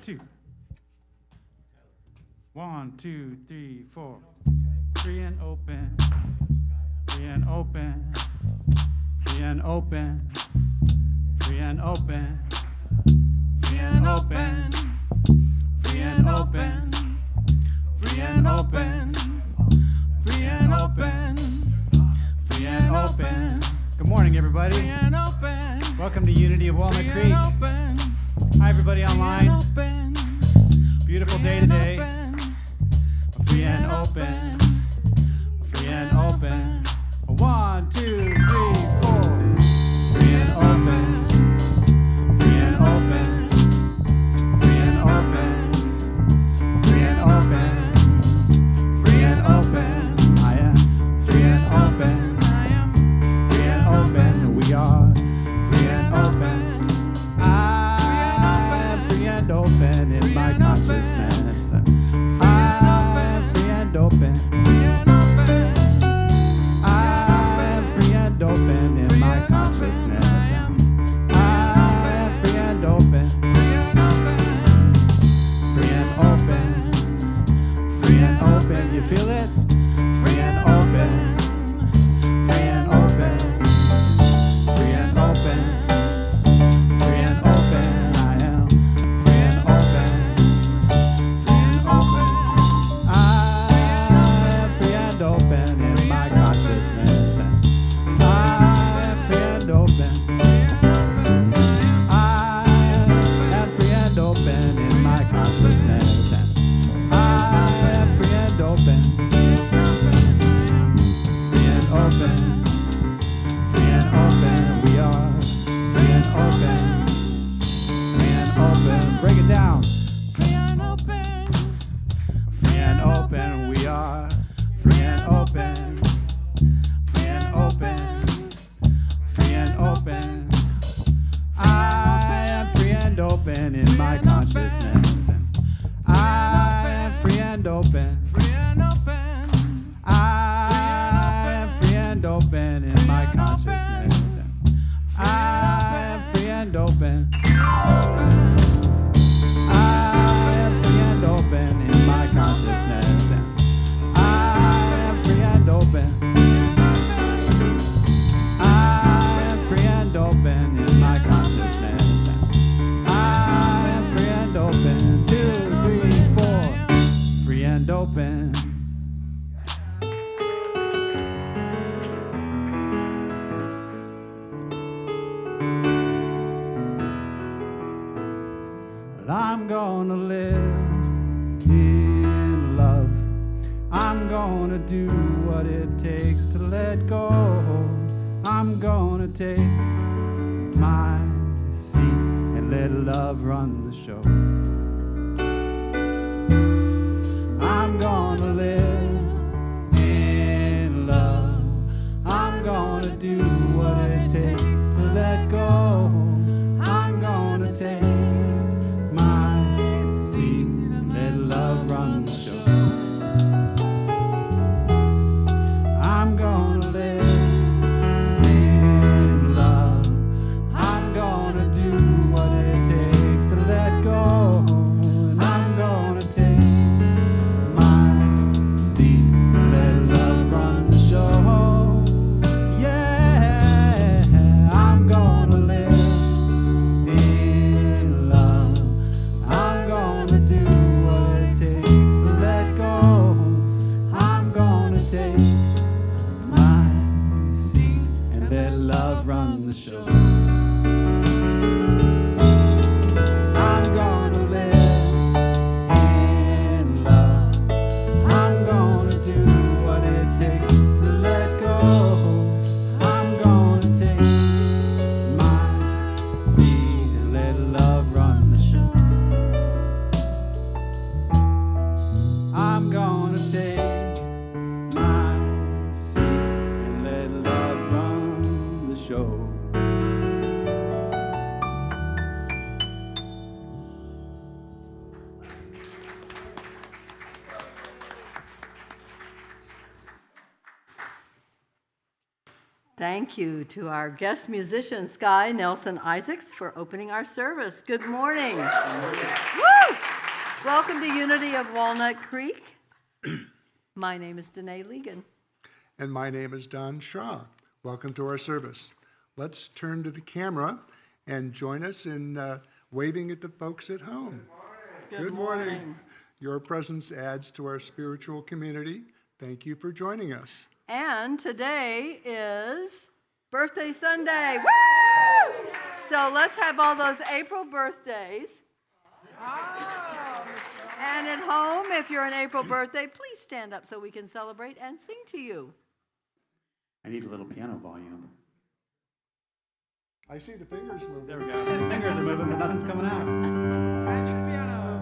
2. 1, 2, 3, 4. Free and open. Free and open. Free and open. Free and open. Free and open. Free and open. Free and open. Free and open. Free and open. Good morning, everybody. Free and open. Welcome to Unity of Walnut Creek. Hi, everybody online. Beautiful day today. Free and open. Free and open. 1, 2, 3, 4. Free and open. Free and open. Free and open. Free and open. Free and open. I am free and open. I am free and open. We are free and open. I am free and open in my consciousness. I am free and open. I am free and open in my consciousness. I am free and open. Free and open. Free and open. You feel it? Free and open. Free and open. Free and open. Free and open. I am free and open. Free and open. I am free and open in my consciousness. I am free and open. I am free and open in my consciousness. I am free and open. Free and open. Free and open. We are free and open. Free and open. Break it down. Free and open. Free and open. We are free and open. Free and open. Free and open. I am free and open in my consciousness. I am free and open. Free and open. I am free and open in my consciousness. I am free and open. I am free and open in my consciousness. I am free and open. I am free and open in my consciousness. I am free and open. 2, 3, 4. Free and open. I'm gonna live in love. I'm gonna do what it takes to let go. I'm gonna take my seat and let love run the show. I'm gonna live in love. I'm gonna do what it takes to let go. I'm gonna take my seat and let love run the show. I'm gonna live in love. I'm gonna do what it takes to let go. And I'm gonna take my seat and let love run the show. Yeah, I'm gonna live in love. I'm gonna do what it takes to let go. I'm gonna take my seat and let love run the show. I'm gonna live in love. I'm gonna do what it takes to let go. I'm gonna take my seat and let love run the show. I'm gonna take my seat and let love run the show. Thank you to our guest musician, Sky Nelson Isaacs, for opening our service. Good morning. Woo! Welcome to Unity of Walnut Creek. My name is Danae Legan. And my name is Don Shaw. Welcome to our service. Let's turn to the camera and join us in waving at the folks at home. Good morning. Your presence adds to our spiritual community. Thank you for joining us. And today is Birthday Sunday. Woo! So let's have all those April birthdays. And at home, if you're an April birthday, please stand up so we can celebrate and sing to you. I need a little piano volume. I see the fingers moving. There we go. The fingers are moving, but nothing's coming out. Magic piano.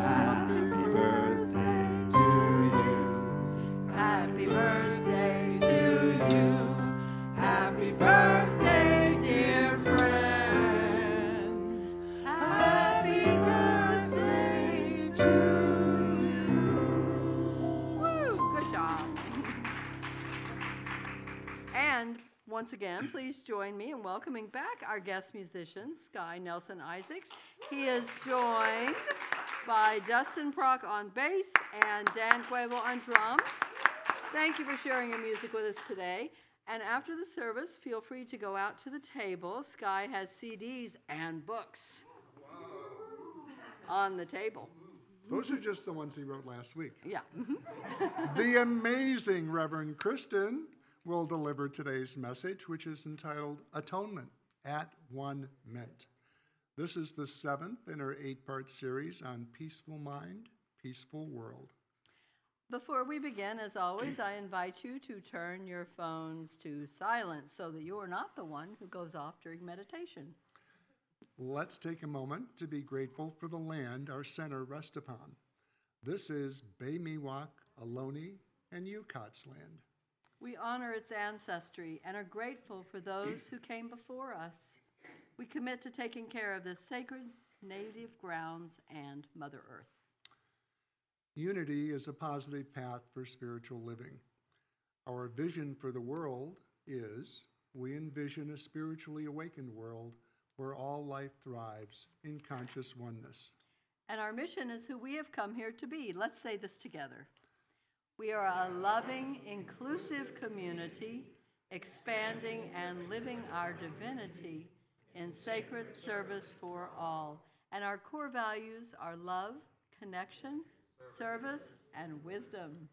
Happy birthday to you. Happy birthday to you. Happy birthday, dear friends. Happy birthday to you. Woo! Good job. And once again, please join me in welcoming back our guest musician, Sky Nelson Isaacs. He is joined by Dustin Prock on bass and Dan Cuevo on drums. Thank you for sharing your music with us today. And after the service, feel free to go out to the table. Sky has CDs and books on the table. Those are just the ones he wrote last week. Yeah. The amazing Reverend Kristen will deliver today's message, which is entitled Atonement at 1 Mint. This is the 7th in our 8-part series on Peaceful Mind, Peaceful World. Before we begin, as always, I invite you to turn your phones to silent so that you are not the one who goes off during meditation. Let's take a moment to be grateful for the land our center rests upon. This is Bay Miwok, Ohlone, and Yukat's land. We honor its ancestry and are grateful for those who came before us. We commit to taking care of this sacred native grounds and Mother Earth. Unity is a positive path for spiritual living. Our vision for the world is we envision a spiritually awakened world where all life thrives in conscious oneness. And our mission is who we have come here to be. Let's say this together. We are a loving, inclusive community, expanding and living our divinity in sacred service for all. And our core values are love, connection, service, and wisdom.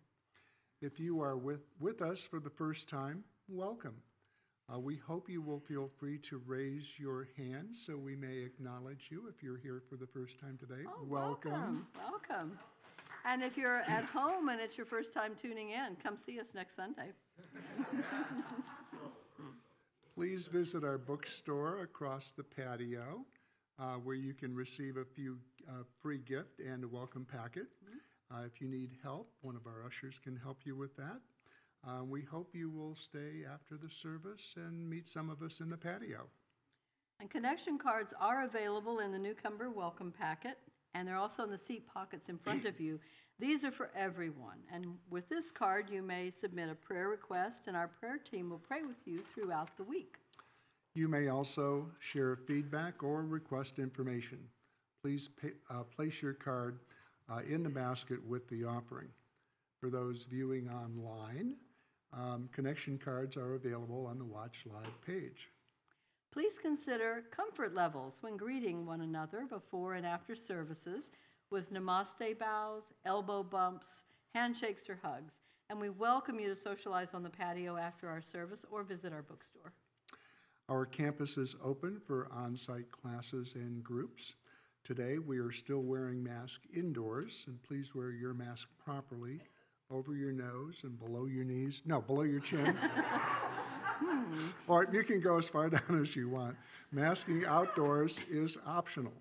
If you are with us for the first time, welcome. We hope you will feel free to raise your hand so we may acknowledge you if you're here for the first time today. Oh, welcome. And if you're at home and it's your first time tuning in, come see us next Sunday. Please visit our bookstore across the patio where you can receive a few free gift and a welcome packet. If you need help, one of our ushers can help you with that. We hope you will stay after the service and meet some of us in the patio. And connection cards are available in the newcomer welcome packet, and they're also in the seat pockets in front of you. These are for everyone. And with this card, you may submit a prayer request, and our prayer team will pray with you throughout the week. You may also share feedback or request information. Please place your card in the basket with the offering. For those viewing online, connection cards are available on the Watch Live page. Please consider comfort levels when greeting one another before and after services with namaste bows, elbow bumps, handshakes, or hugs. And we welcome you to socialize on the patio after our service or visit our bookstore. Our campus is open for on-site classes and groups. Today, we are still wearing masks indoors, and please wear your mask properly over your nose and below your knees. No, below your chin. Or you can go as far down as you want. Masking outdoors is optional.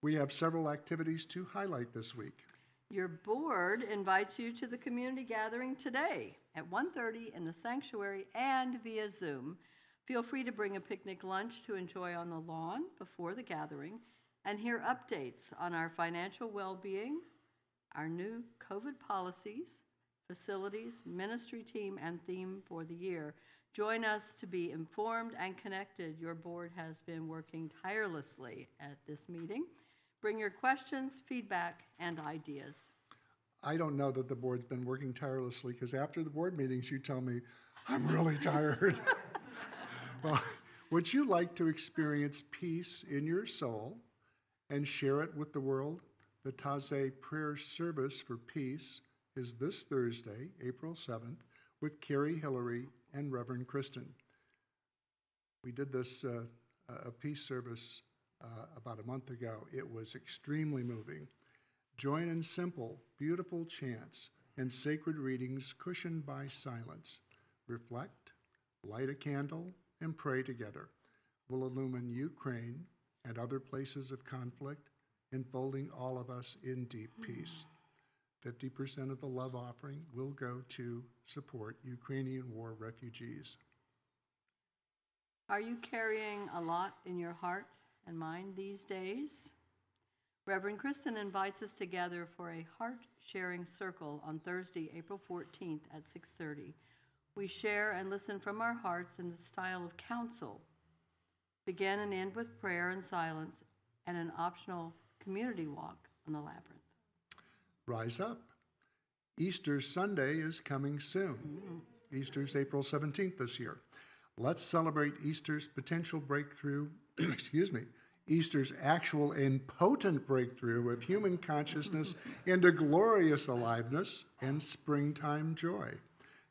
We have several activities to highlight this week. Your board invites you to the community gathering today at 1:30 in the sanctuary and via Zoom. Feel free to bring a picnic lunch to enjoy on the lawn before the gathering and hear updates on our financial well-being, our new COVID policies, facilities, ministry team, and theme for the year. Join us to be informed and connected. Your board has been working tirelessly at this meeting, Bring your questions, feedback, and ideas. I don't know that the board's been working tirelessly, because after the board meetings, you tell me, I'm really tired. Well, would you like to experience peace in your soul and share it with the world? The Taizé Prayer Service for Peace is this Thursday, April 7th, with Carrie Hillary and Reverend Kristen. We did this a peace service about a month ago. It was extremely moving. Join in simple, beautiful chants and sacred readings cushioned by silence. Reflect, light a candle, and pray together. We'll illumine Ukraine and other places of conflict, enfolding all of us in deep peace. 50% of the love offering will go to support Ukrainian war refugees. Are you carrying a lot in your heart and mind these days? Reverend Kristen invites us together for a heart-sharing circle on Thursday, April 14th at 6:30. We share and listen from our hearts in the style of counsel. Begin and end with prayer and silence and an optional community walk on the labyrinth. Rise up. Easter Sunday is coming soon. Easter's April 17th this year. Let's celebrate Easter's potential breakthrough, Easter's actual and potent breakthrough of human consciousness into glorious aliveness and springtime joy.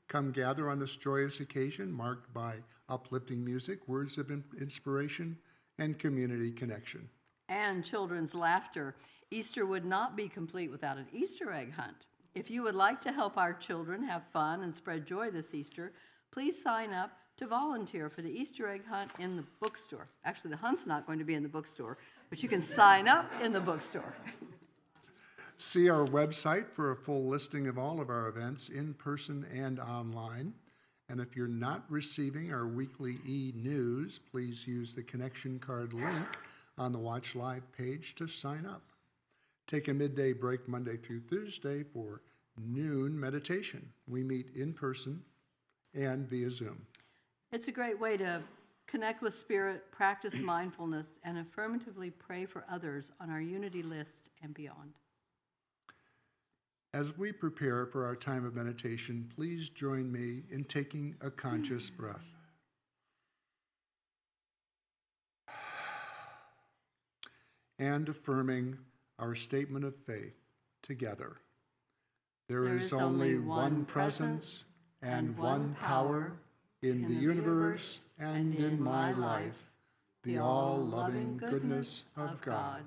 Come gather on this joyous occasion marked by uplifting music, words of inspiration, and community connection. And children's laughter. Easter would not be complete without an Easter egg hunt. If you would like to help our children have fun and spread joy this Easter, please sign up to volunteer for the Easter egg hunt in the bookstore. Actually, the hunt's not going to be in the bookstore, but you can sign up in the bookstore. See our website for a full listing of all of our events in person and online. And if you're not receiving our weekly e-news, please use the connection card link on the Watch Live page to sign up. Take a midday break Monday through Thursday for noon meditation. We meet in person and via Zoom. It's a great way to connect with Spirit, practice mindfulness, and affirmatively pray for others on our Unity list and beyond. As we prepare for our time of meditation, please join me in taking a conscious breath. And affirming our statement of faith together. There is only one presence and one power in the universe and in my life, the all-loving goodness of God.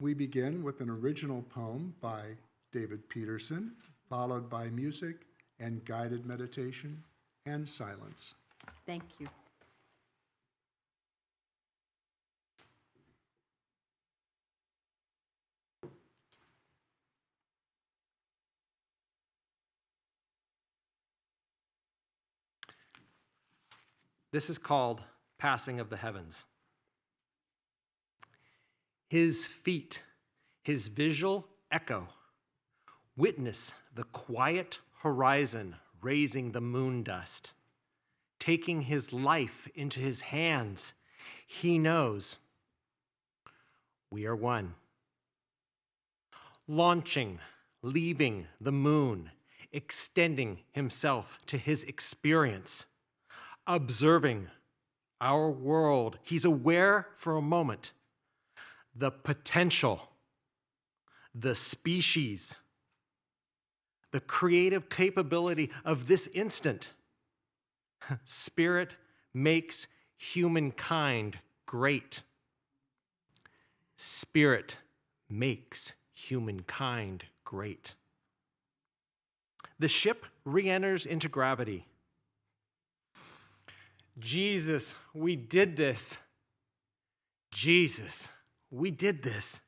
We begin with an original poem by David Peterson, followed by music and guided meditation and silence. Thank you. This is called Passing of the Heavens. His feet, his visual echo, witness the quiet horizon raising the moon dust. Taking his life into his hands, he knows we are one. Launching, leaving the moon, extending himself to his experience. Observing our world, he's aware for a moment the potential, the species, the creative capability of this instant. Spirit makes humankind great. Spirit makes humankind great. The ship re-enters into gravity. Jesus, we did this. Jesus, we did this.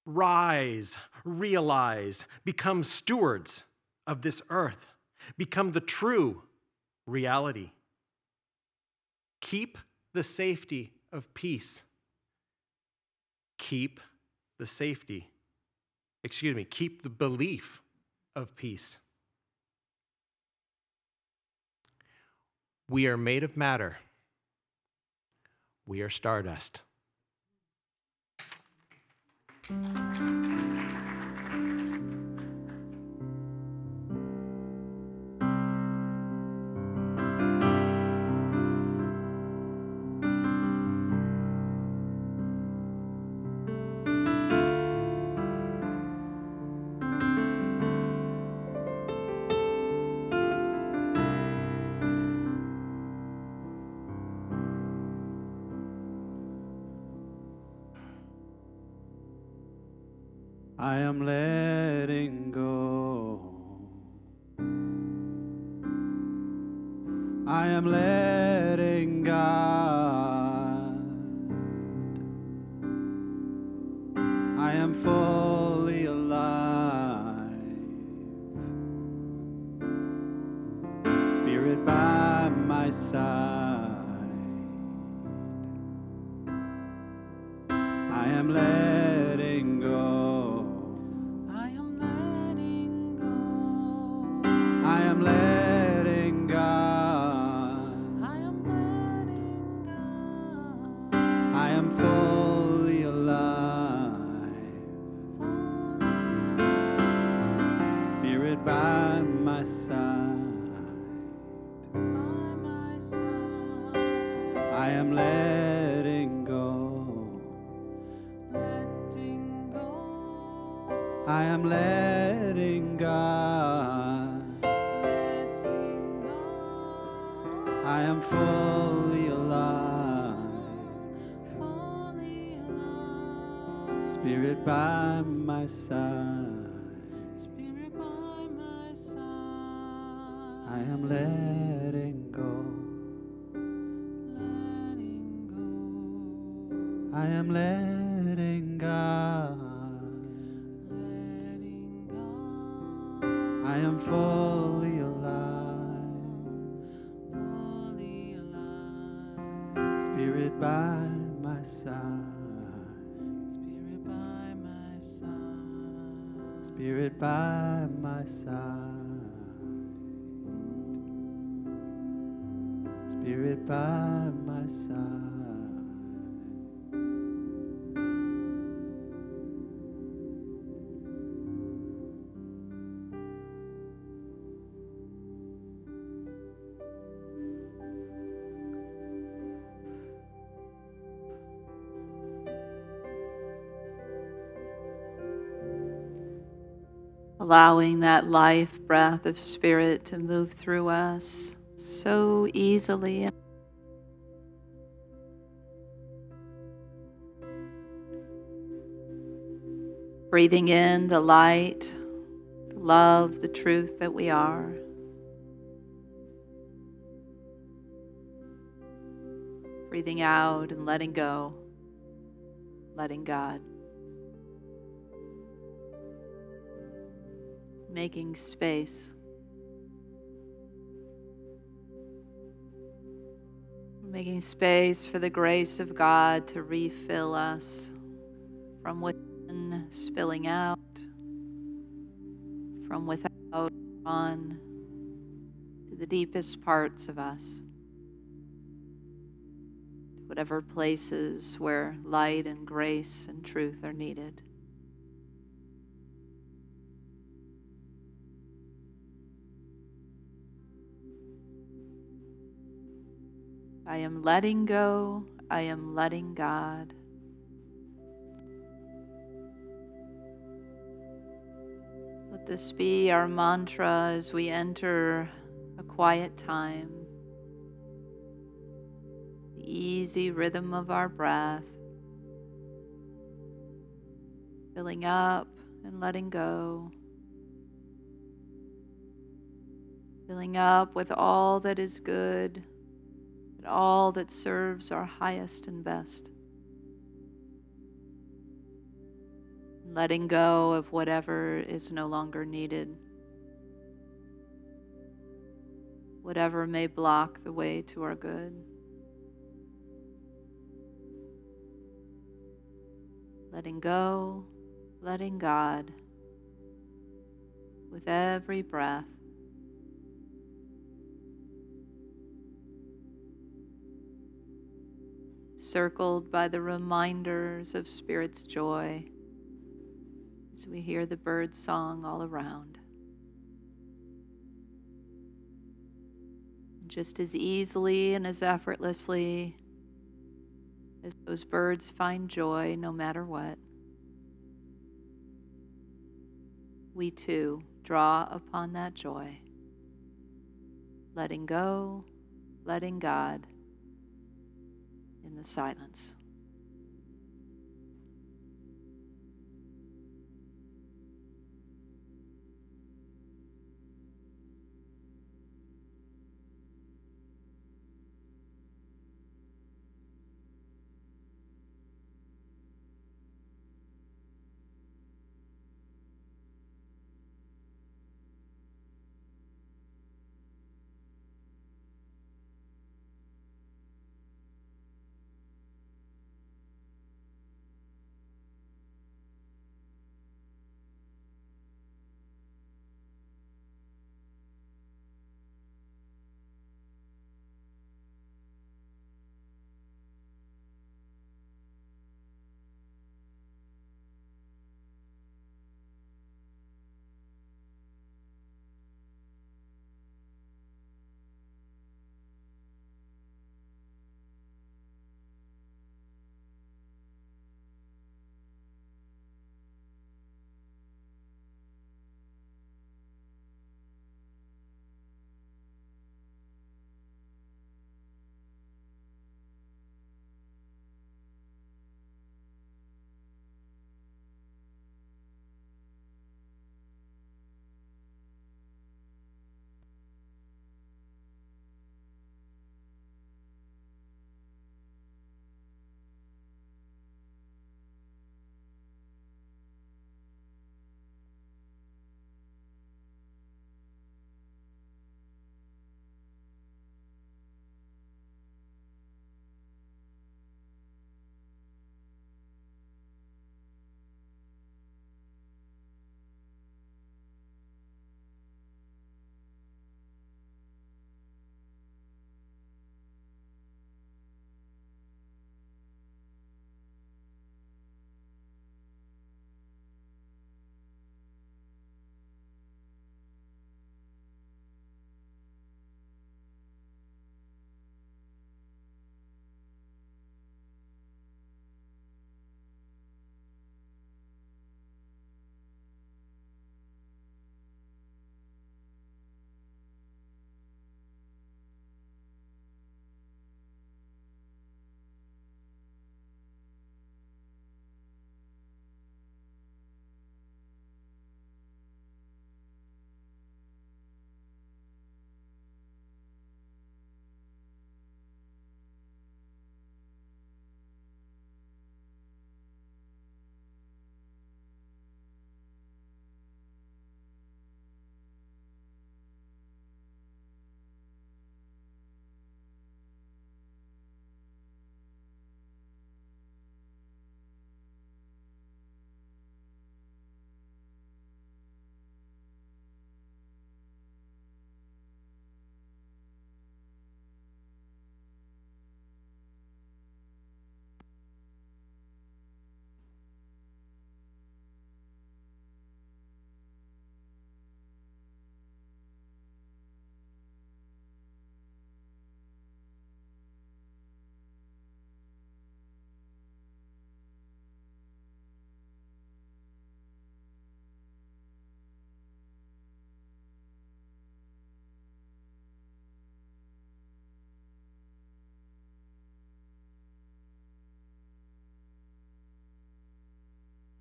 Rise, realize, become stewards of this earth, become the true reality. Keep the safety of peace. Keep the belief of peace. We are made of matter. We are stardust. I am letting go. I am letting God. I am fully alive. Spirit by my side. I am letting go. I am letting go. I am letting God. I am letting go. I am fully alive. Spirit by my side. By my side. I am letting go. Letting go. I am letting God. Letting go. I am fully alive. Fully alive. Spirit by my side. Spirit by my side. I am letting go. Letting go. I am letting God. Letting go. I am fully alive. Fully alive. Spirit by my side. Spirit by my side. Spirit by my side. Spirit by my side. Allowing that life breath of Spirit to move through us so easily. Breathing in the light, the love, the truth that we are. Breathing out and letting go, letting God. Making space. Making space for the grace of God to refill us from within, spilling out, from without on to the deepest parts of us. Whatever places where light and grace and truth are needed. I am letting go. I am letting God. Let this be our mantra as we enter a quiet time. The easy rhythm of our breath. Filling up and letting go. Filling up with all that is good. All that serves our highest and best. Letting go of whatever is no longer needed. Whatever may block the way to our good. Letting go, letting God with every breath. Circled by the reminders of Spirit's joy, as we hear the bird song all around. Just as easily and as effortlessly as those birds find joy no matter what, we too draw upon that joy, letting go, letting God in the silence.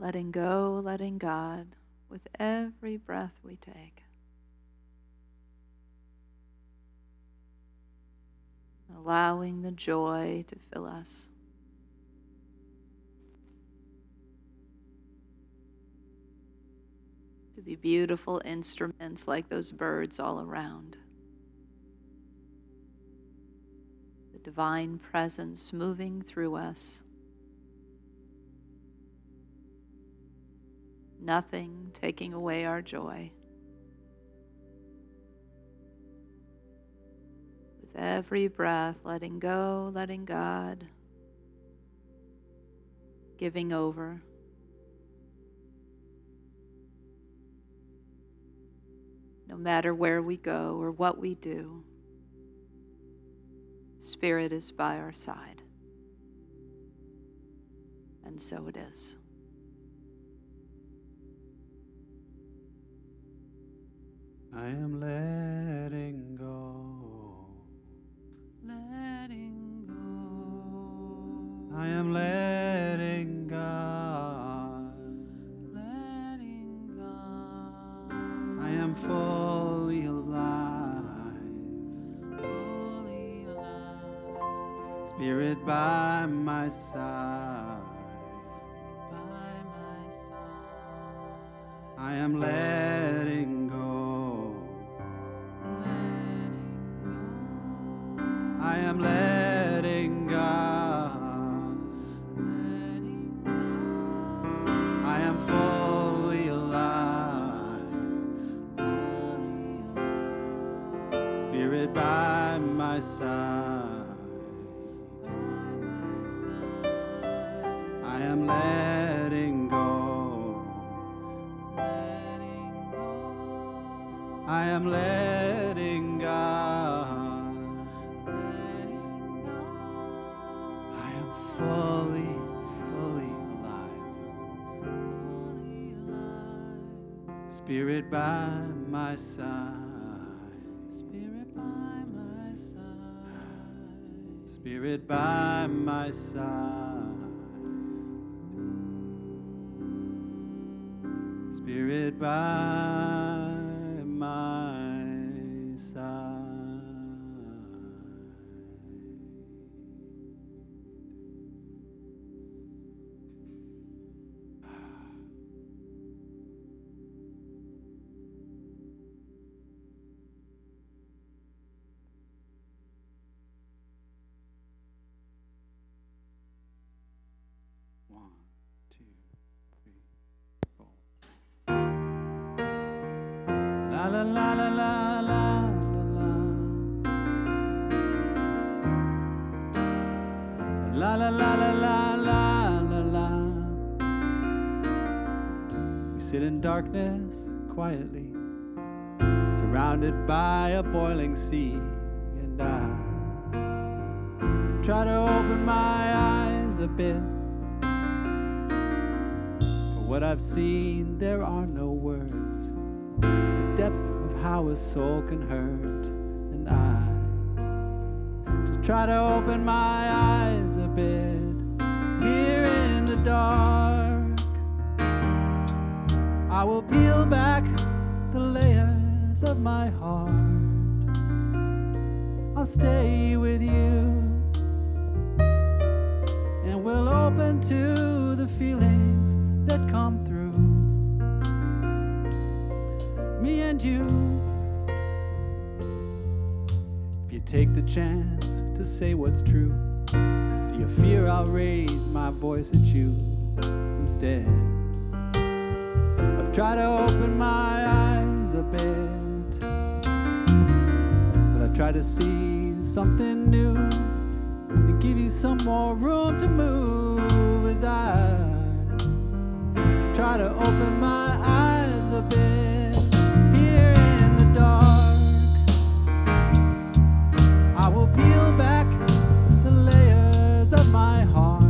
Letting go, letting God with every breath we take. Allowing the joy to fill us. To be beautiful instruments like those birds all around. The divine presence moving through us. Nothing taking away our joy. With every breath, letting go, letting God, giving over. matter where we go or what we do, Spirit is by our side. And so it is. I am letting go. Letting go. I am letting God. Letting God. I am fully alive. Fully alive. Spirit by my side. By my side. I am letting go. Letting go. I am letting God. Letting go. I am fully alive. Fully alive. Spirit by my side. By my side. I am letting go. Letting go. I am letting God. Letting go. I am fully, fully alive. Fully alive. Spirit by my side. Spirit by my side. Spirit by my side. Spirit by my side. One, two, three, four. La la la la la la la la la la la la la la. We sit in darkness quietly, surrounded by a boiling sea, and I try to open my eyes a bit. For what I've seen, there are no words. The depth of how a soul can hurt, and I just try to open my eyes a bit. Here in the dark, I will peel back the layers of my heart. I'll stay with you, and we'll open to the feelings that come through. Me and you. If you take the chance to say what's true, do you fear I'll raise my voice at you instead? I've tried to open my eyes a bit, but I try to see something new and give you some more room to move as I just try to open my eyes a bit. Here in the dark, I will peel back the layers of my heart.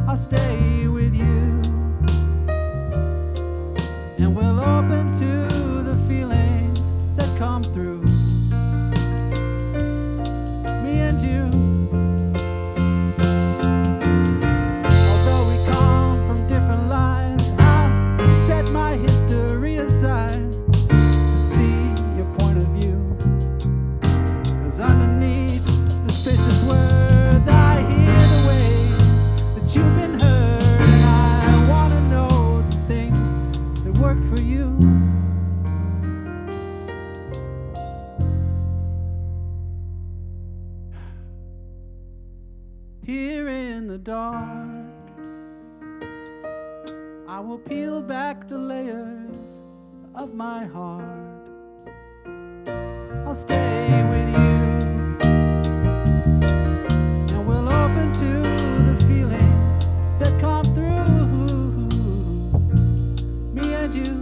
I'll stay with you, and we'll open to the feelings that come through. Me and you. Although we come from different lives, I'll set my history aside to see your point of view. 'Cause underneath suspicious words, I hear the ways that you've been hurt, and I wanna know the things that work for you. Here in the dark, I will peel back the layers of my heart. I'll stay with you, and we'll open to the feelings that come through. Me and you.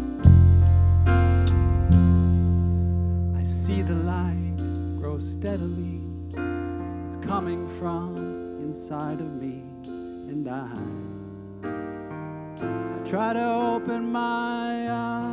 see the light grow steadily. It's coming from inside of me, and I try to open my eyes.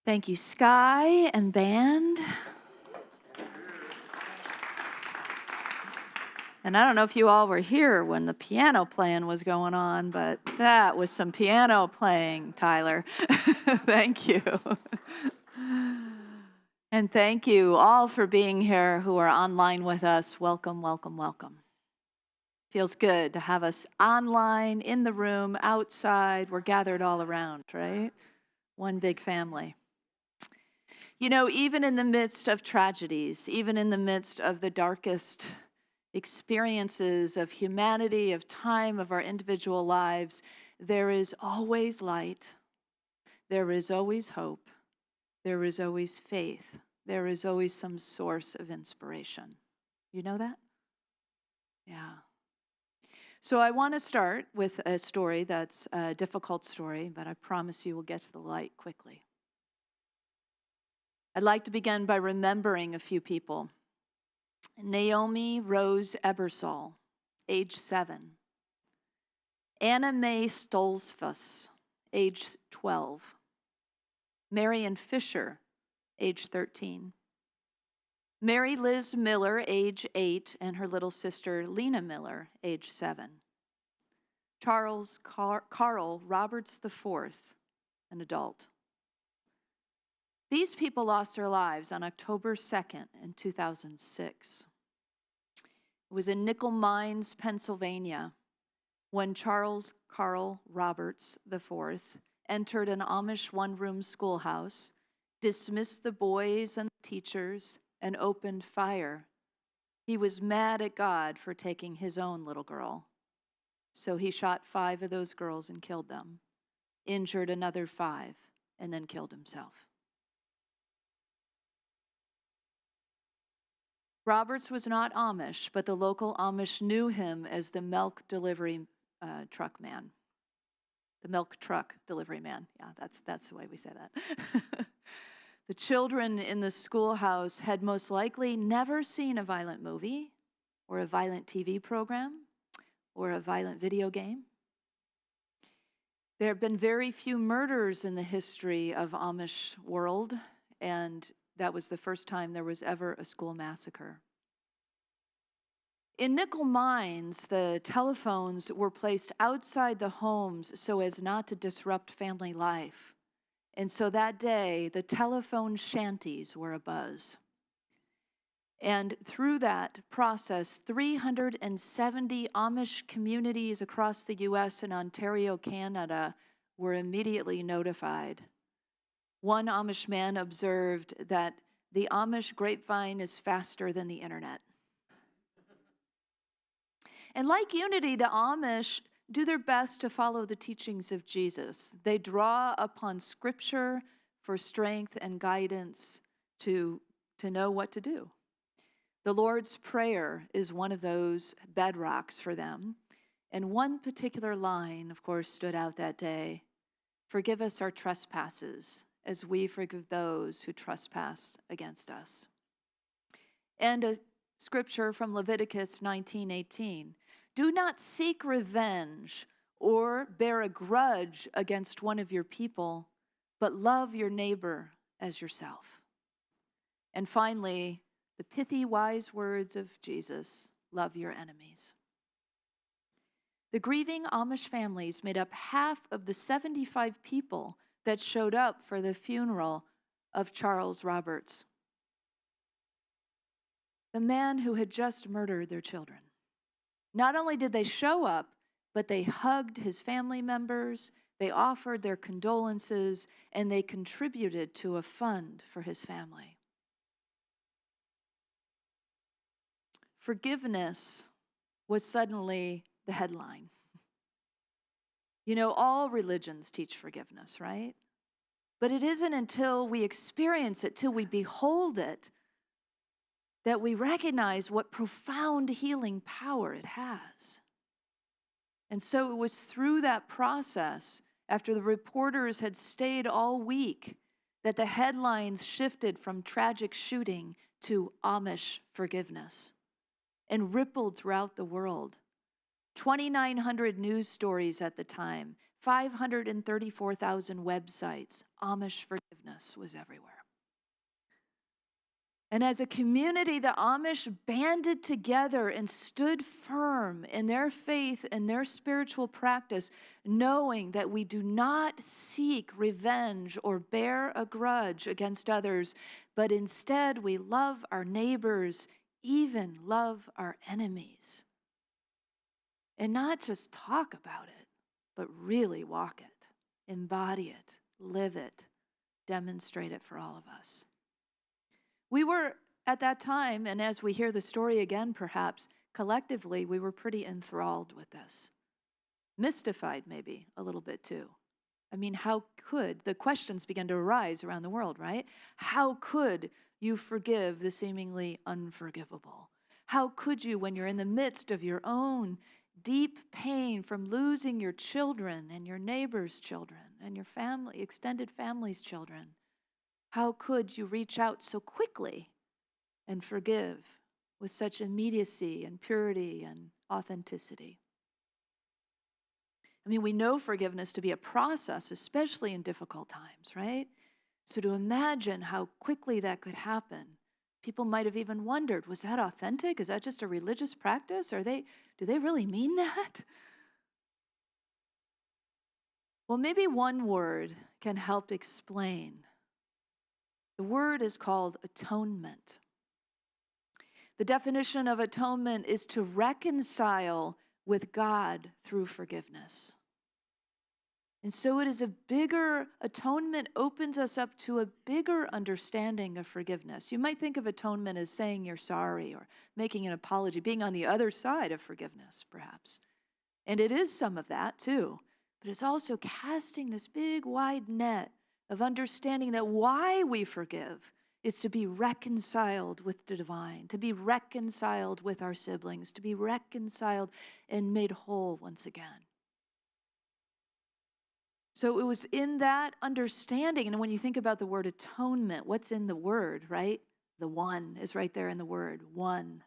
Thank you, Sky and band. And I don't know if you all were here when the piano playing was going on, but that was some piano playing, Tyler. Thank you. And thank you all for being here who are online with us. Welcome, welcome, welcome. Feels good to have us online, in the room, outside. We're gathered all around, right? One big family. You know, even in the midst of tragedies, even in the midst of the darkest experiences of humanity, of time, of our individual lives, there is always light. There is always hope. There is always faith. There is always some source of inspiration. You know that? Yeah. So I want to start with a story that's a difficult story, but I promise you we'll get to the light quickly. I'd like to begin by remembering a few people. Naomi Rose Ebersol, age 7. Anna Mae Stolzfuss, age 12. Marion Fisher, age 13. Mary Liz Miller, age 8, and her little sister Lena Miller, age 7. Charles Carl Roberts IV, an adult. These people lost their lives on October 2nd in 2006. It was in Nickel Mines, Pennsylvania, when Charles Carl Roberts IV entered an Amish one-room schoolhouse, dismissed the boys and the teachers, and opened fire. He was mad at God for taking his own little girl. So he shot 5 of those girls and killed them, injured another 5, and then killed himself. Roberts was not Amish, but the local Amish knew him as the milk delivery truck man. The milk truck delivery man. Yeah, that's the way we say that. The children in the schoolhouse had most likely never seen a violent movie or a violent TV program or a violent video game. There have been very few murders in the history of Amish world, and that was the first time there was ever a school massacre. In Nickel Mines, the telephones were placed outside the homes so as not to disrupt family life. And so that day, the telephone shanties were abuzz. And through that process, 370 Amish communities across the U.S. and Ontario, Canada, were immediately notified. One Amish man observed that the Amish grapevine is faster than the internet. And like Unity, the Amish do their best to follow the teachings of Jesus. They draw upon Scripture for strength and guidance to know what to do. The Lord's Prayer is one of those bedrocks for them. And one particular line, of course, stood out that day. Forgive us our trespasses, as we forgive those who trespass against us. And a scripture from Leviticus 19:18. Do not seek revenge or bear a grudge against one of your people, but love your neighbor as yourself. And finally, the pithy, wise words of Jesus, love your enemies. The grieving Amish families made up half of the 75 people that showed up for the funeral of Charles Roberts, the man who had just murdered their children. Not only did they show up, but they hugged his family members, they offered their condolences, and they contributed to a fund for his family. Forgiveness was suddenly the headline. You know, all religions teach forgiveness, right? But it isn't until we experience it, till we behold it, that we recognize what profound healing power it has. And so it was through that process, after the reporters had stayed all week, that the headlines shifted from tragic shooting to Amish forgiveness and rippled throughout the world. 2,900 news stories at the time, 534,000 websites. Amish forgiveness was everywhere. And as a community, the Amish banded together and stood firm in their faith and their spiritual practice, knowing that we do not seek revenge or bear a grudge against others, but instead we love our neighbors, even love our enemies. And not just talk about it, but really walk it, embody it, live it, demonstrate it for all of us. We were, at that time, and as we hear the story again, perhaps, collectively, we were pretty enthralled with this. Mystified, maybe, a little bit too. I mean, how could, the questions began to arise around the world, right? How could you forgive the seemingly unforgivable? How could you, when you're in the midst of your own deep pain from losing your children and your neighbor's children and your family, extended family's children, how could you reach out so quickly and forgive with such immediacy and purity and authenticity? I mean, we know forgiveness to be a process, especially in difficult times, right? So to imagine how quickly that could happen, people might have even wondered, was that authentic? Is that just a religious practice? Do they really mean that? Well, maybe one word can help explain. The word is called atonement. The definition of atonement is to reconcile with God through forgiveness. And so atonement opens us up to a bigger understanding of forgiveness. You might think of atonement as saying you're sorry or making an apology, being on the other side of forgiveness, perhaps. And it is some of that too. But it's also casting this big, wide net of understanding that why we forgive is to be reconciled with the divine, to be reconciled with our siblings, to be reconciled and made whole once again. So it was in that understanding, and when you think about the word atonement, what's in the word, right? The one is right there in the word, one.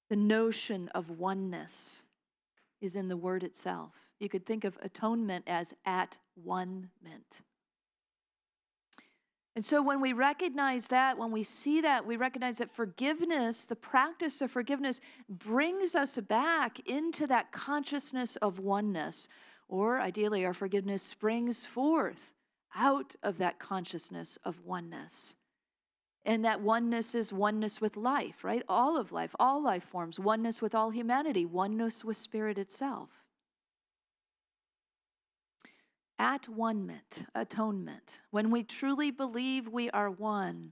The notion of oneness is in the word itself. You could think of atonement as at one-ment. And so when we recognize that, when we see that, we recognize that forgiveness, the practice of forgiveness, brings us back into that consciousness of oneness. Or ideally, our forgiveness springs forth out of that consciousness of oneness. And that oneness is oneness with life, right? All of life, all life forms, oneness with all humanity, oneness with spirit itself. At one-ment, atonement, when we truly believe we are one,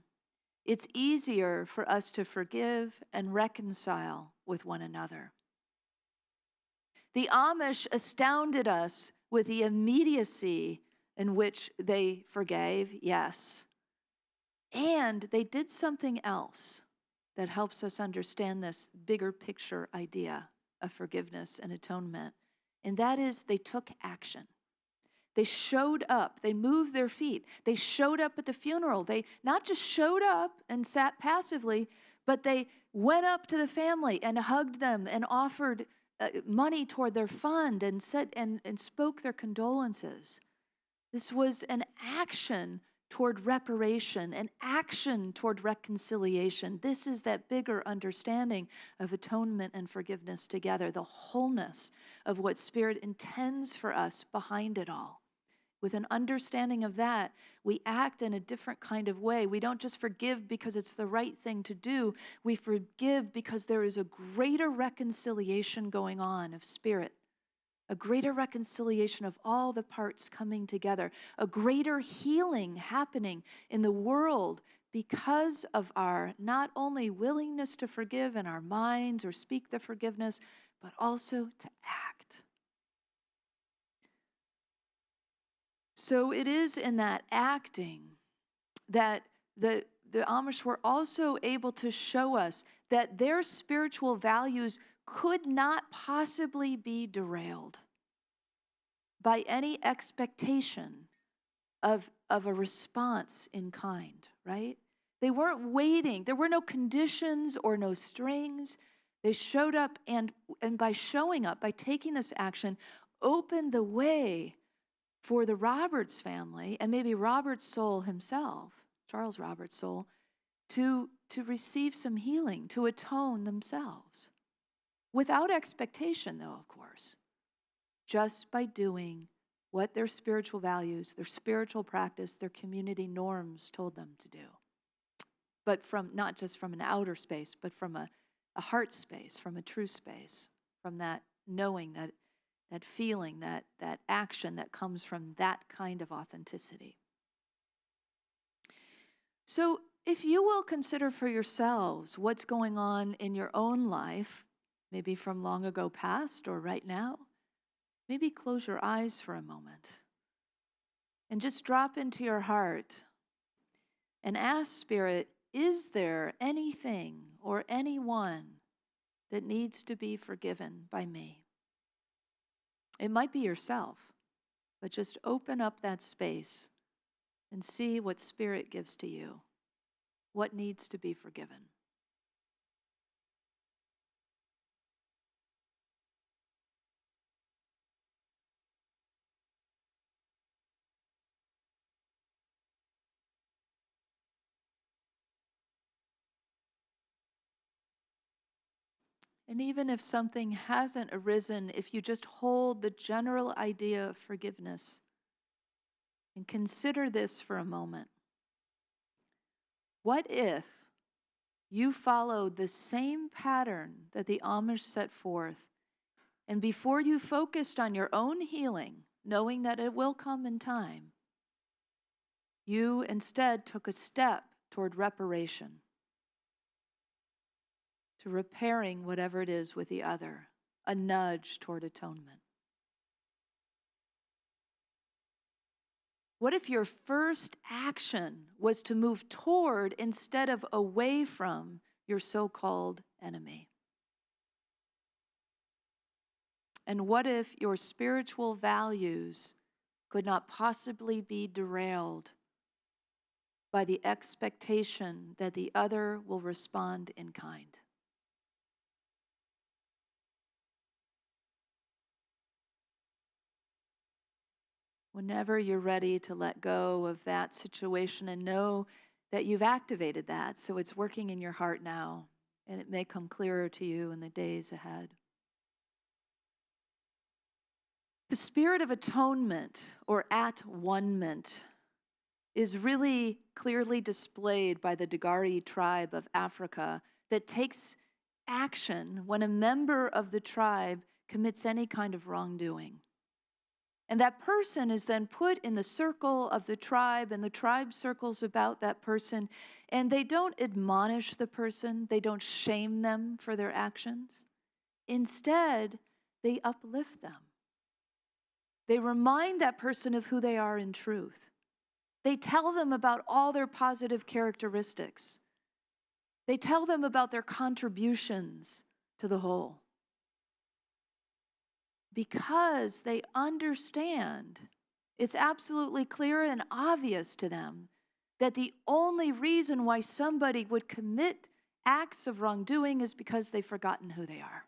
it's easier for us to forgive and reconcile with one another. The Amish astounded us with the immediacy in which they forgave, yes. And they did something else that helps us understand this bigger picture idea of forgiveness and atonement. And that is they took action. They showed up. They moved their feet. They showed up at the funeral. They not just showed up and sat passively, but they went up to the family and hugged them and offered money toward their fund and said and spoke their condolences. This was an action toward reparation, an action toward reconciliation. This is that bigger understanding of atonement and forgiveness together, the wholeness of what Spirit intends for us behind it all. With an understanding of that, we act in a different kind of way. We don't just forgive because it's the right thing to do. We forgive because there is a greater reconciliation going on of spirit, a greater reconciliation of all the parts coming together, a greater healing happening in the world because of our not only willingness to forgive in our minds or speak the forgiveness, but also to act. So it is in that acting that the Amish were also able to show us that their spiritual values could not possibly be derailed by any expectation of a response in kind, right? They weren't waiting. There were no conditions or no strings. They showed up, and by showing up, by taking this action, opened the way for the Roberts family, and maybe Robert's soul himself, Charles Robert's soul, to receive some healing, to atone themselves. Without expectation, though, of course. Just by doing what their spiritual values, their spiritual practice, their community norms told them to do. But from not just from an outer space, but from a heart space, from a true space, from that knowing, that feeling, that action that comes from that kind of authenticity. So if you will consider for yourselves what's going on in your own life, maybe from long ago past or right now, maybe close your eyes for a moment and just drop into your heart and ask Spirit, is there anything or anyone that needs to be forgiven by me? It might be yourself, but just open up that space and see what Spirit gives to you. What needs to be forgiven? And even if something hasn't arisen, if you just hold the general idea of forgiveness and consider this for a moment. What if you followed the same pattern that the Amish set forth, and before you focused on your own healing, knowing that it will come in time, you instead took a step toward reparation, to repairing whatever it is with the other, a nudge toward atonement? What if your first action was to move toward instead of away from your so-called enemy? And what if your spiritual values could not possibly be derailed by the expectation that the other will respond in kind? Whenever you're ready to let go of that situation and know that you've activated that, so it's working in your heart now, and it may come clearer to you in the days ahead. The spirit of atonement, or at-one-ment, is really clearly displayed by the Dagari tribe of Africa that takes action when a member of the tribe commits any kind of wrongdoing. And that person is then put in the circle of the tribe, and the tribe circles about that person, and they don't admonish the person, they don't shame them for their actions. Instead, they uplift them. They remind that person of who they are in truth. They tell them about all their positive characteristics. They tell them about their contributions to the whole. Because they understand, it's absolutely clear and obvious to them that the only reason why somebody would commit acts of wrongdoing is because they've forgotten who they are.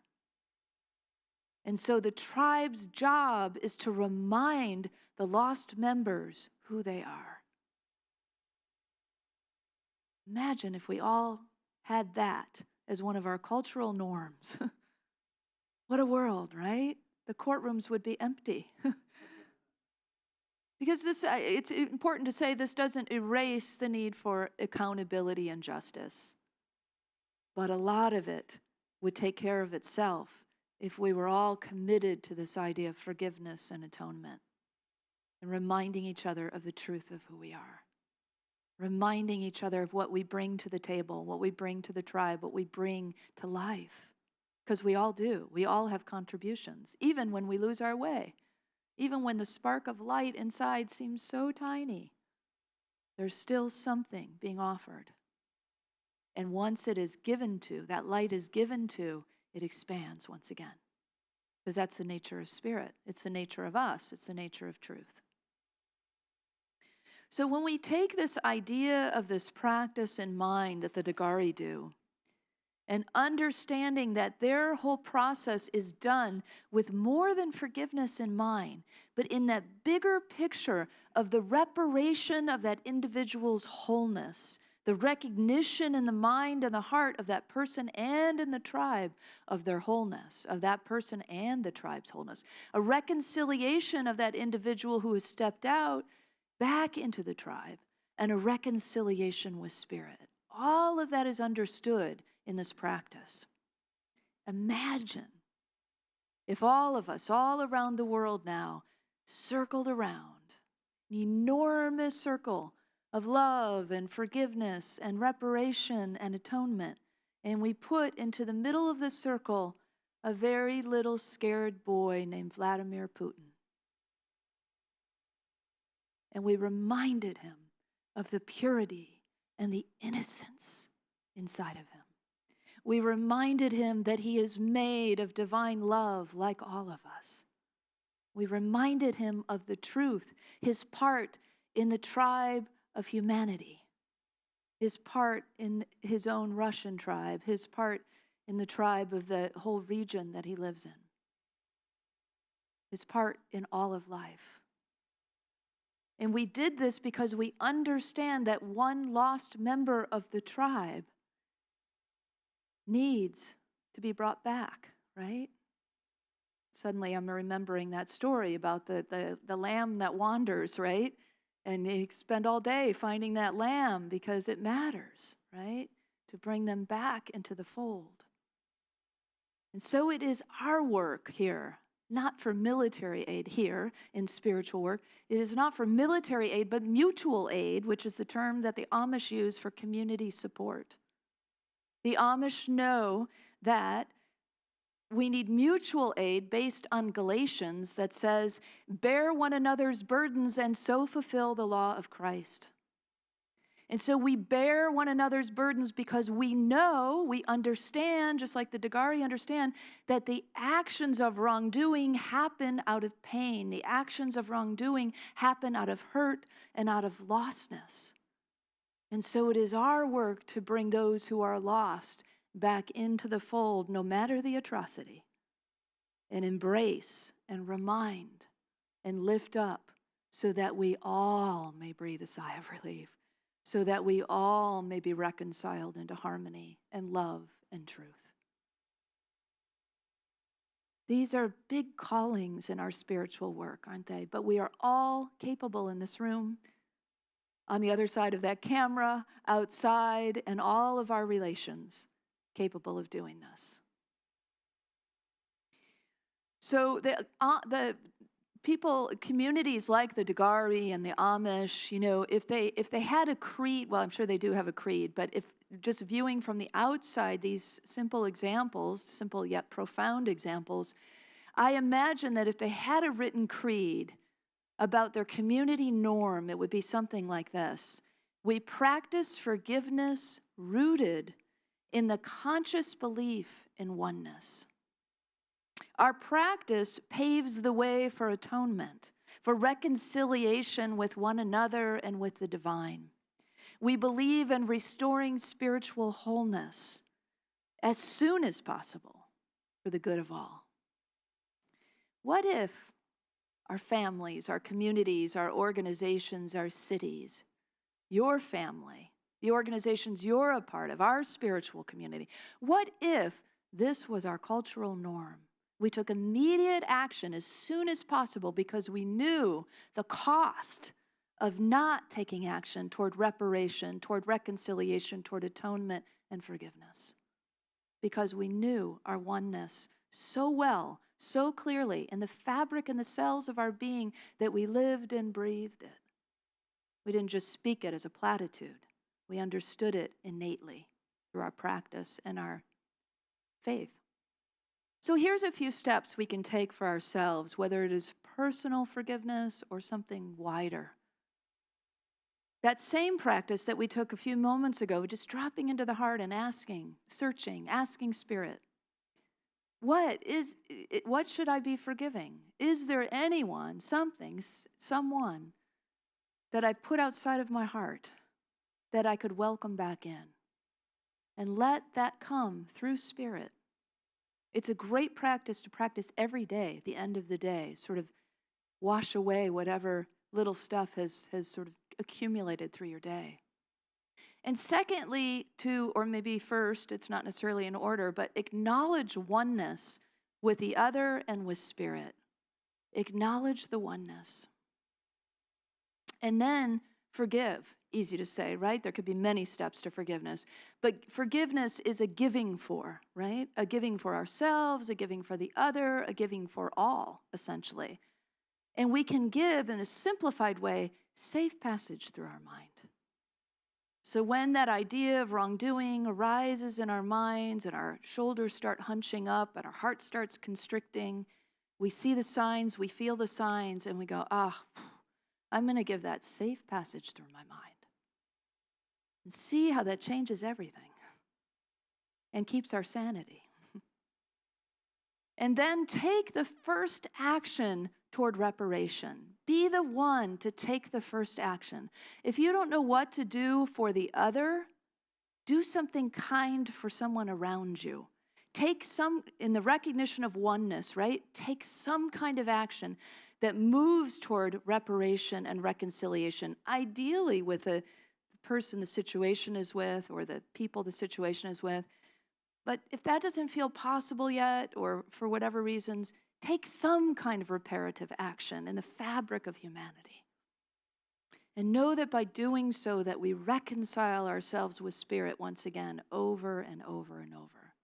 And so the tribe's job is to remind the lost members who they are. Imagine if we all had that as one of our cultural norms. What a world, right? The courtrooms would be empty. Because it's important to say this doesn't erase the need for accountability and justice. But a lot of it would take care of itself if we were all committed to this idea of forgiveness and atonement and reminding each other of the truth of who we are. Reminding each other of what we bring to the table, what we bring to the tribe, what we bring to life. Because we all do. We all have contributions, even when we lose our way. Even when the spark of light inside seems so tiny, there's still something being offered. And once it is given to, that light is given to, it expands once again. Because that's the nature of spirit. It's the nature of us. It's the nature of truth. So when we take this idea of this practice in mind that the Dagari do, and understanding that their whole process is done with more than forgiveness in mind, but in that bigger picture of the reparation of that individual's wholeness, the recognition in the mind and the heart of that person and in the tribe of their wholeness, of that person and the tribe's wholeness, a reconciliation of that individual who has stepped out back into the tribe, and a reconciliation with spirit. All of that is understood in this practice. Imagine if all of us, all around the world now, circled around an enormous circle of love and forgiveness and reparation and atonement, and we put into the middle of the circle a very little scared boy named Vladimir Putin. And we reminded him of the purity and the innocence inside of him. We reminded him that he is made of divine love like all of us. We reminded him of the truth, his part in the tribe of humanity, his part in his own Russian tribe, his part in the tribe of the whole region that he lives in, his part in all of life. And we did this because we understand that one lost member of the tribe needs to be brought back, right? Suddenly I'm remembering that story about the lamb that wanders, right? And they spend all day finding that lamb because it matters, right? To bring them back into the fold. And so it is our work here, not for military aid here in spiritual work. It is not for military aid, but mutual aid, which is the term that the Amish use for community support. The Amish know that we need mutual aid based on Galatians that says, bear one another's burdens and so fulfill the law of Christ. And so we bear one another's burdens because we know, we understand, just like the Dagari understand, that the actions of wrongdoing happen out of pain. The actions of wrongdoing happen out of hurt and out of lostness. And so it is our work to bring those who are lost back into the fold, no matter the atrocity, and embrace and remind and lift up so that we all may breathe a sigh of relief, so that we all may be reconciled into harmony and love and truth. These are big callings in our spiritual work, aren't they? But we are all capable in this room, on the other side of that camera, outside, and all of our relations capable of doing this. So the people, communities like the Dagari and the Amish, you know, if they had a creed, well, I'm sure they do have a creed, but if just viewing from the outside these simple examples, simple yet profound examples, I imagine that if they had a written creed about their community norm, it would be something like this. We practice forgiveness rooted in the conscious belief in oneness. Our practice paves the way for atonement, for reconciliation with one another and with the divine. We believe in restoring spiritual wholeness as soon as possible for the good of all. What if our families, our communities, our organizations, our cities, your family, the organizations you're a part of, our spiritual community, what if this was our cultural norm? We took immediate action as soon as possible because we knew the cost of not taking action toward reparation, toward reconciliation, toward atonement and forgiveness. Because we knew our oneness so well, so clearly in the fabric and the cells of our being that we lived and breathed it. We didn't just speak it as a platitude. We understood it innately through our practice and our faith. So here's a few steps we can take for ourselves, whether it is personal forgiveness or something wider. That same practice that we took a few moments ago, just dropping into the heart and asking, searching, asking Spirit, what should I be forgiving? Is there anyone, something, someone that I put outside of my heart that I could welcome back in? And let that come through Spirit. It's a great practice to practice every day at the end of the day, sort of wash away whatever little stuff has sort of accumulated through your day. And secondly, or maybe first, it's not necessarily in order, but acknowledge oneness with the other and with Spirit. Acknowledge the oneness. And then forgive. Easy to say, right? There could be many steps to forgiveness. But forgiveness is a giving for, right? A giving for ourselves, a giving for the other, a giving for all, essentially. And we can give, in a simplified way, safe passage through our mind. So when that idea of wrongdoing arises in our minds and our shoulders start hunching up and our heart starts constricting, we see the signs, we feel the signs, and we go, I'm going to give that safe passage through my mind. And see how that changes everything and keeps our sanity. And then take the first action toward reparation. Be the one to take the first action. If you don't know what to do for the other, do something kind for someone around you. Take some, in the recognition of oneness, right? Take some kind of action that moves toward reparation and reconciliation, ideally with the person the situation is with or the people the situation is with. But if that doesn't feel possible yet, or for whatever reasons, take some kind of reparative action in the fabric of humanity. And know that by doing so that we reconcile ourselves with Spirit once again, over and over and over.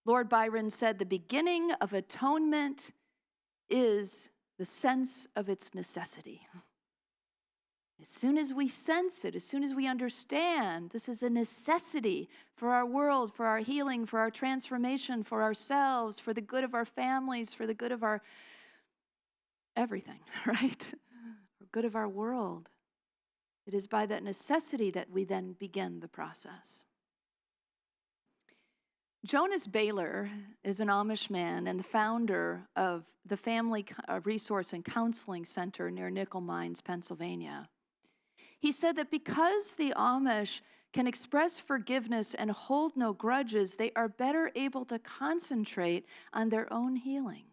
Lord Byron said, the beginning of atonement is the sense of its necessity. As soon as we sense it, as soon as we understand this is a necessity for our world, for our healing, for our transformation, for ourselves, for the good of our families, for the good of our everything, right? For good of our world. It is by that necessity that we then begin the process. Jonas Baylor is an Amish man and the founder of the Family Resource and Counseling Center near Nickel Mines, Pennsylvania. He said that because the Amish can express forgiveness and hold no grudges, they are better able to concentrate on their own healing.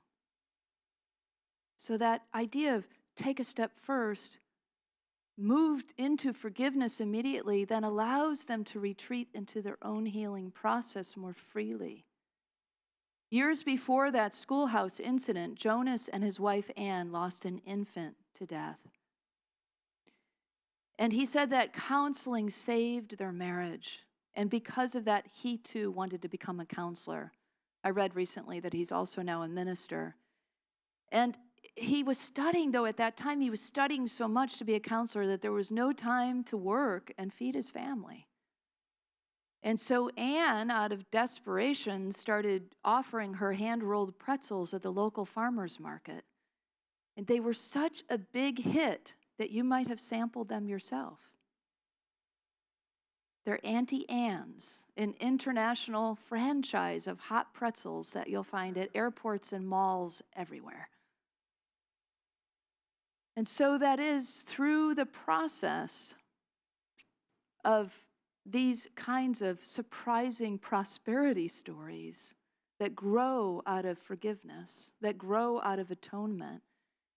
So that idea of take a step first, moved into forgiveness immediately, then allows them to retreat into their own healing process more freely. Years before that schoolhouse incident, Jonas and his wife Ann lost an infant to death. And he said that counseling saved their marriage. And because of that, he too wanted to become a counselor. I read recently that he's also now a minister. And he was studying, though, at that time, he was studying so much to be a counselor that there was no time to work and feed his family. And so Anne, out of desperation, started offering her hand-rolled pretzels at the local farmer's market. And they were such a big hit that you might have sampled them yourself. They're Auntie Anne's, an international franchise of hot pretzels that you'll find at airports and malls everywhere. And so that is through the process of these kinds of surprising prosperity stories that grow out of forgiveness, that grow out of atonement,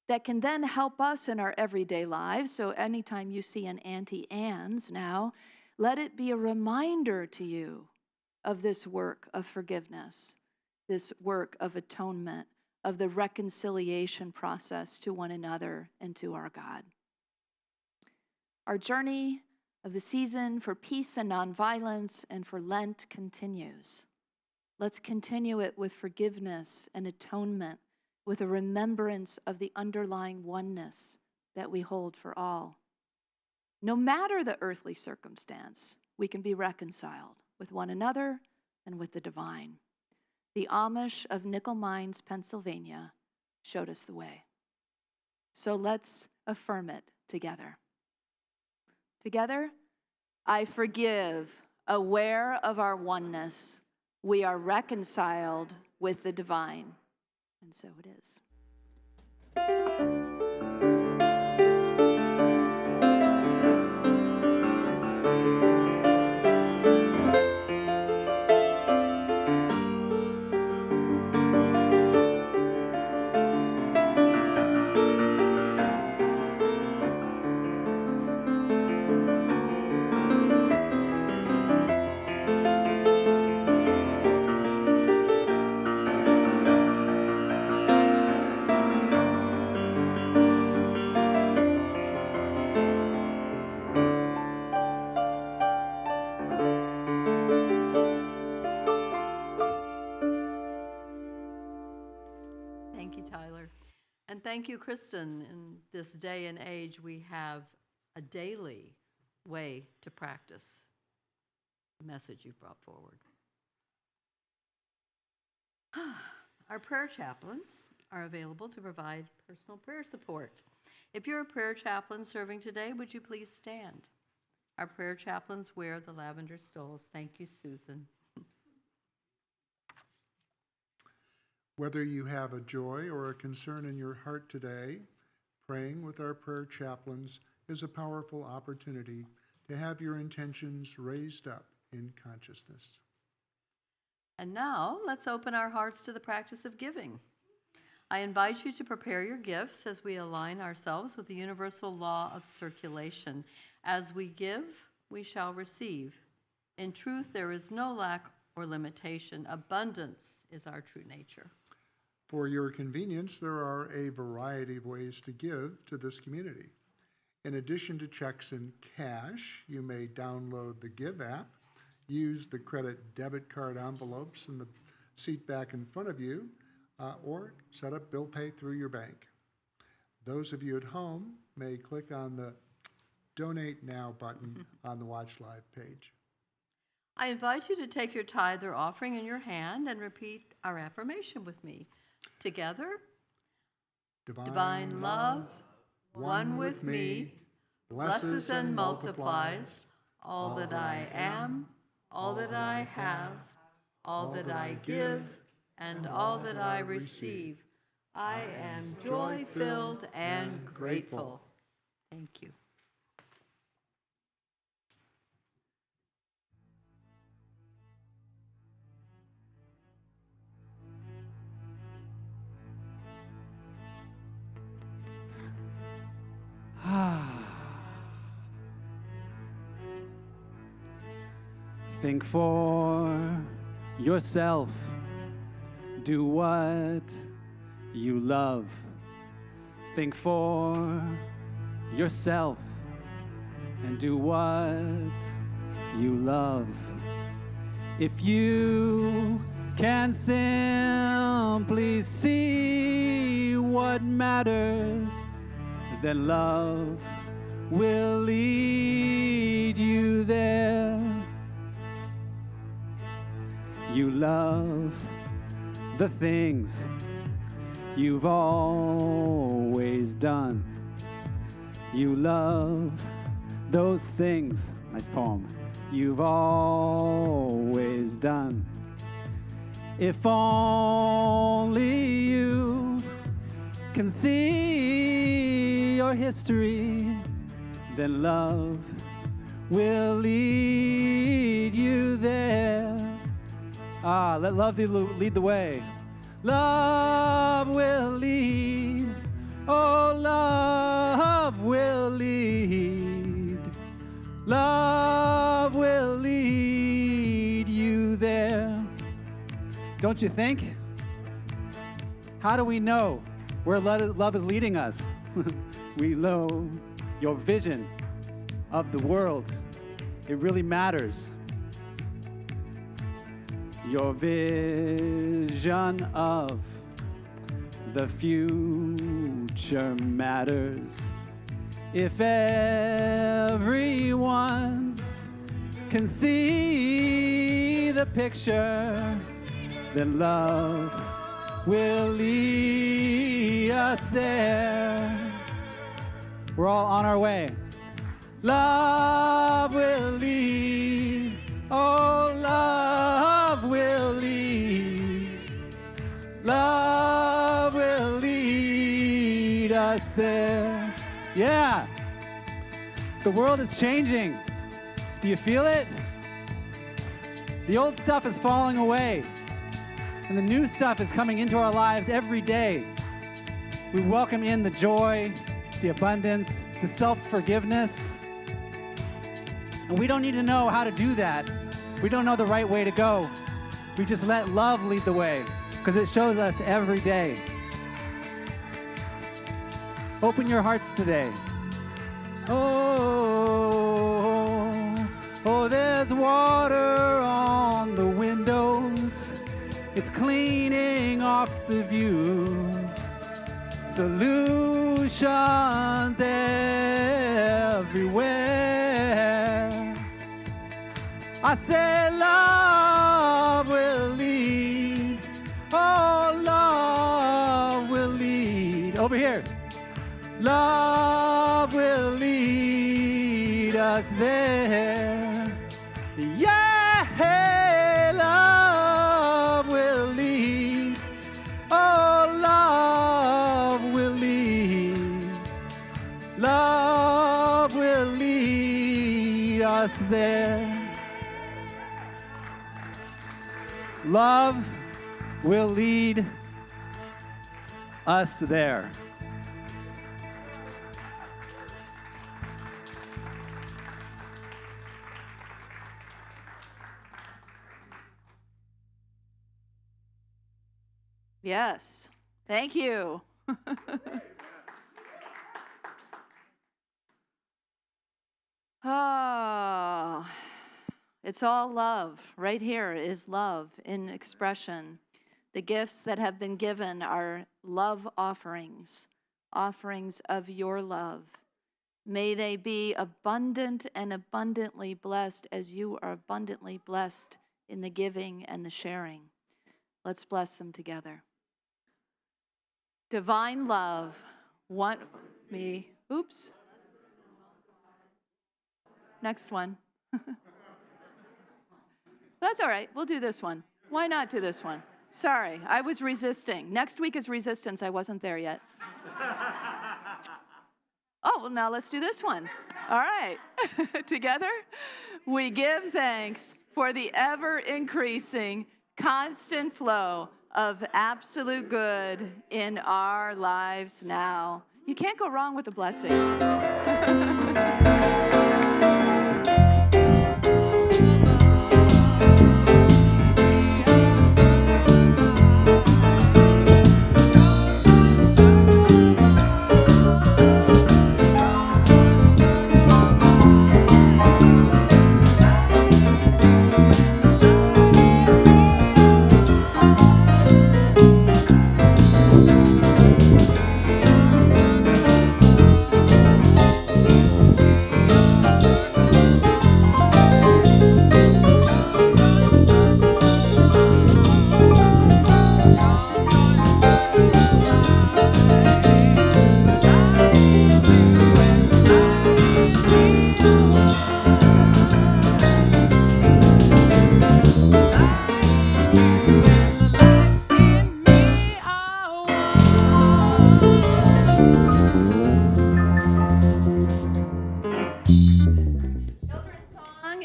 that can then help us in our everyday lives. So anytime you see an Auntie Anne's now, let it be a reminder to you of this work of forgiveness, this work of atonement, of the reconciliation process to one another and to our God. Our journey of the season for peace and nonviolence and for Lent continues. Let's continue it with forgiveness and atonement, with a remembrance of the underlying oneness that we hold for all. No matter the earthly circumstance, we can be reconciled with one another and with the divine. The Amish of Nickel Mines, Pennsylvania, showed us the way. So let's affirm it together. Together, I forgive, aware of our oneness. We are reconciled with the divine. And so it is. Thank you, Tyler. And thank you, Kristen. In this day and age, we have a daily way to practice the message you've brought forward. Our prayer chaplains are available to provide personal prayer support. If you're a prayer chaplain serving today, would you please stand? Our prayer chaplains wear the lavender stoles. Thank you, Susan. Whether you have a joy or a concern in your heart today, praying with our prayer chaplains is a powerful opportunity to have your intentions raised up in consciousness. And now, let's open our hearts to the practice of giving. I invite you to prepare your gifts as we align ourselves with the universal law of circulation. As we give, we shall receive. In truth, there is no lack or limitation. Abundance is our true nature. For your convenience, there are a variety of ways to give to this community. In addition to checks and cash, you may download the Give app, use the credit debit card envelopes in the seat back in front of you, or set up bill pay through your bank. Those of you at home may click on the Donate Now button on the Watch Live page. I invite you to take your tithe or offering in your hand and repeat our affirmation with me. Together, divine love, one with me, blesses and multiplies all that I am, all that I have, all that I give, and all that I receive. I am joy-filled and grateful. Thank you. Think for yourself. Do what you love. Think for yourself and do what you love. If you can simply see what matters, then love will lead you there. You love the things you've always done. You love those things, nice poem, you've always done. If only you can see your history, then love will lead you there. Let love lead the way. Love will lead. Oh, love will lead. Love will lead you there. Don't you think? How do we know where love is leading us? We know your vision of the world. It really matters. Your vision of the future matters. If everyone can see the picture, then love will lead us there. We're all on our way. Love will lead. Oh, love will lead. Love will lead us there. Yeah. The world is changing. Do you feel it? The old stuff is falling away, and the new stuff is coming into our lives every day. We welcome in the joy, the abundance, the self-forgiveness. And we don't need to know how to do that. We don't know the right way to go. We just let love lead the way, because it shows us every day. Open your hearts today. Oh, there's water on the windows. It's cleaning off the view. Solutions everywhere. I say love will lead. Oh, love will lead. Over here. Love will lead us there. Yeah, love will lead. Oh, love will lead. Love will lead us there. Love will lead us there. Yes. Thank you. Oh, it's all love. Right here is love in expression. The gifts that have been given are love offerings, offerings of your love. May they be abundant and abundantly blessed as you are abundantly blessed in the giving and the sharing. Let's bless them together. Divine love, want me. Oops. Next one. That's all right. We'll do this one. Why not do this one? Sorry, I was resisting. Next week is resistance. I wasn't there yet. Oh, well, now let's do this one. All right. Together, we give thanks for the ever-increasing, constant flow of absolute good in our lives now. You can't go wrong with a blessing.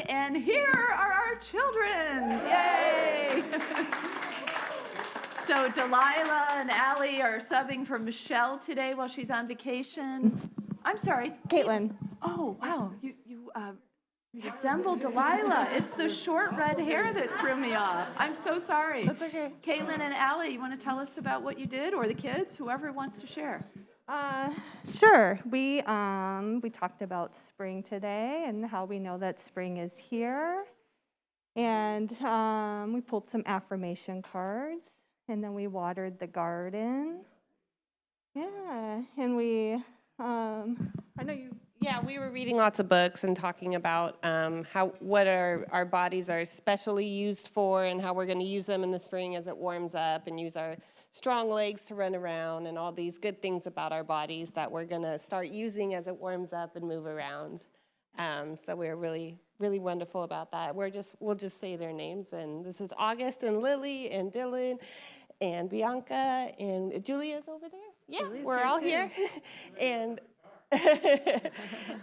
And here are our children. Yay! So Delilah and Allie are subbing for Michelle today while she's on vacation. I'm sorry. Caitlin. Oh, wow. You resemble Delilah. It's the short red hair that threw me off. I'm so sorry. That's okay. Caitlin and Allie, you want to tell us about what you did, or the kids, whoever wants to share? Sure. We talked about spring today and how we know that spring is here. And we pulled some affirmation cards, and then we watered the garden. Yeah, and we, I know you Yeah, we were reading lots of books and talking about what our bodies are specially used for and how we're going to use them in the spring as it warms up and use our strong legs to run around and all these good things about our bodies that we're going to start using as it warms up and move around. So we're really, really wonderful about that. We'll just say their names. And this is August and Lily and Dylan and Bianca and Julia's over there. Yeah, Julia's we're here all too. here. And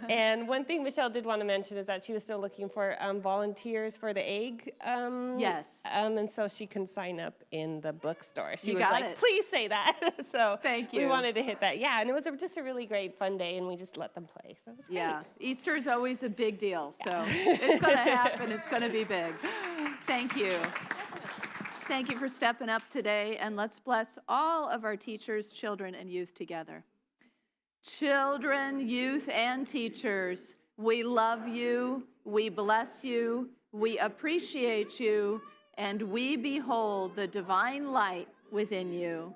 and one thing Michelle did want to mention is that she was still looking for volunteers for the egg. Yes. And so she can sign up in the bookstore. She You was got like, it. please say that. So Thank we you. wanted to hit that. Yeah, and it was just a really great fun day, and we just let them play. So it was Yeah, great. Easter is always a big deal, so it's going to happen. It's going to be big. Thank you. Thank you for stepping up today, and let's bless all of our teachers, children, and youth together. Children, youth, and teachers, we love you, we bless you, we appreciate you, and we behold the divine light within you.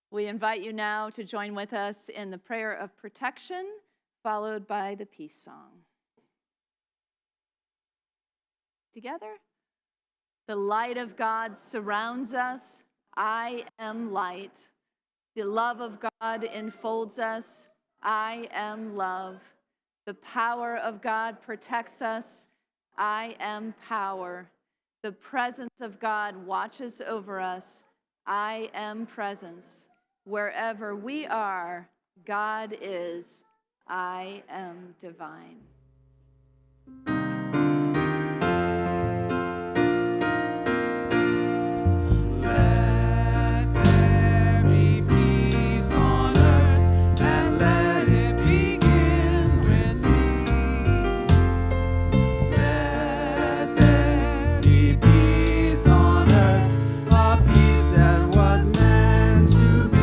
We invite you now to join with us in the prayer of protection, followed by the peace song. Together, the light of God surrounds us. I am light. The love of God enfolds us. I am love. The power of God protects us. I am power. The presence of God watches over us. I am presence. Wherever we are, God is. I am divine. Let there be peace on earth, and let it begin with me. Let there be peace on earth, a peace that was meant to be,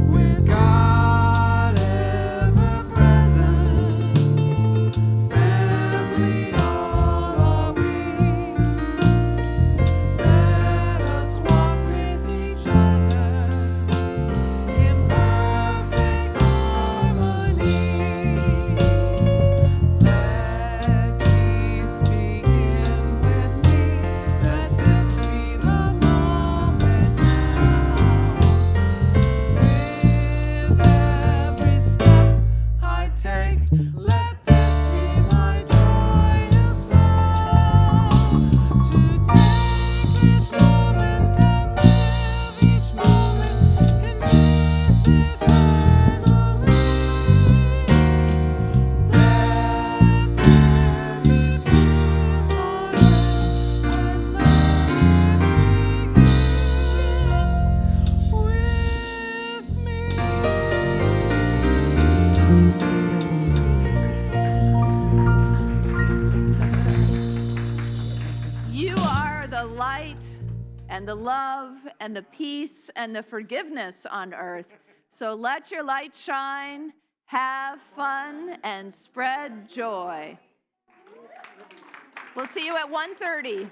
with God ever present, family all are we. Let us walk with each other in perfect harmony. Let peace begin with me. Let this be the moment now. With every step I take, let this be my joyous vow. To take each moment and live each moment in peace eternally. Let there be peace on earth, and let it begin with You are the light and the love and the peace and the forgiveness on earth. So let your light shine, have fun, and spread joy. We'll see you at 1:30.